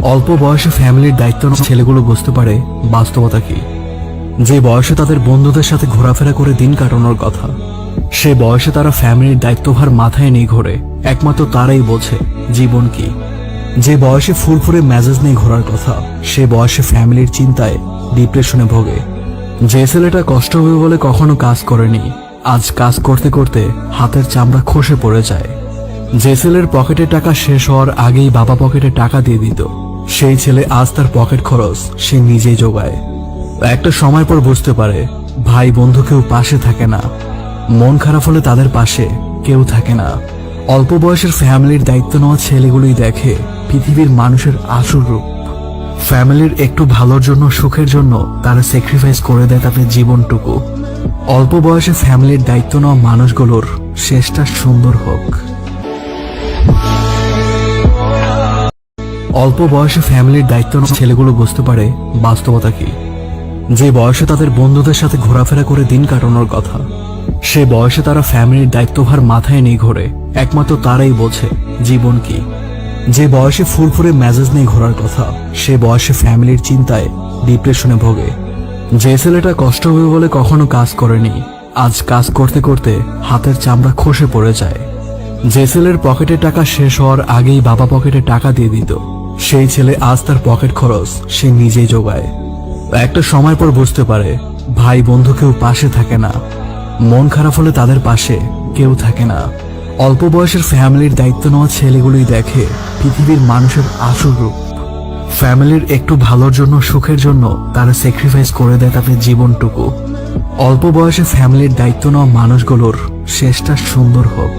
অল্প বয়সে ফ্যামিলির দায়িত্ব নেওয়া ছেলেগুলো বুঝতে পারে বাস্তবতা কি। যে বয়সে তাদের বন্ধুদের সাথে ঘোরাফেরা করে দিন কাটানোর কথা, সে বয়সে তারা ফ্যামিলির দায়িত্বভার মাথায় নিয়ে ঘোরে। একমাত্র তারাই বোঝে জীবন কি। যে বয়সে ফুরফুরে মেজাজ নিয়ে ঘোরার কথা, সে বয়সে ফ্যামিলির চিন্তায় ডিপ্রেশনে ভোগে। যে ছেলেটা কষ্ট হবে বলে কখনো কাজ করেনি, আজ কাজ করতে করতে হাতের চামড়া খসে পড়ে যায়। যে ছেলের পকেটে টাকা শেষ হওয়ার আগেই বাবা পকেটে টাকা দিয়ে দিত, সেই ছেলে আজ তার পকেট খরচ সে নিজেই জোগায়। একটা সময় পর বুঝতে পারে ভাই বন্ধু কেউ পাশে থাকে না, মন খারাপ হলে তাদের পাশে কেউ থাকে না। অল্প বয়সের ফ্যামিলির দায়িত্ব নেওয়া ছেলেগুলোই দেখে পৃথিবীর মানুষের আসল রূপ। ফ্যামিলির একটু ভালোর জন্য, সুখের জন্য তারা স্যাক্রিফাইস করে দেয় তাদের জীবনটুকু। অল্প বয়সে ফ্যামিলির দায়িত্ব নেওয়া মানুষগুলোর শেষটা সুন্দর হোক। অল্প বয়সে ফ্যামিলির দায়িত্ব নেওয়া ছেলেগুলো বুঝতে পারে বাস্তবতা কি। যে বয়সে তাদের বন্ধুদের সাথে ঘোরাফেরা করে দিন কাটানোর কথা, সে বয়সে তারা ফ্যামিলির দায়িত্বভার মাথায় নিয়ে ঘোরে। একমাত্র তারাই বোঝে জীবন কি। যে বয়সে ফুরফুরে মেজাজ নিয়ে ঘোরার কথা, সে বয়সে ফ্যামিলির চিন্তায় ডিপ্রেশনে ভোগে। যে ছেলেটা কষ্ট হবে বলে কখনো কাজ করেনি, আজ কাজ করতে করতে হাতের চামড়া খসে পড়ে যায়। যে ছেলের পকেটে টাকা শেষ হওয়ার আগেই বাবা পকেটে টাকা দিয়ে দিত, সেই ছেলে আজ তার পকেট খরচ সে নিজেই জোগায়। একটা সময় পর বুঝতে পারে ভাই বন্ধু কেউ পাশে থাকে না, মন খারাপ হলে তাদের পাশে কেউ থাকে না। অল্প বয়সের ফ্যামিলির দায়িত্ব নেওয়া ছেলেগুলোই দেখে পৃথিবীর মানুষের আসল রূপ। ফ্যামিলির একটু ভালোর জন্য, সুখের জন্য তারা স্যাক্রিফাইস করে দেয় তাদের জীবনটুকু। অল্প বয়সে ফ্যামিলির দায়িত্ব নেওয়া মানুষগুলোর শেষটা সুন্দর হোক।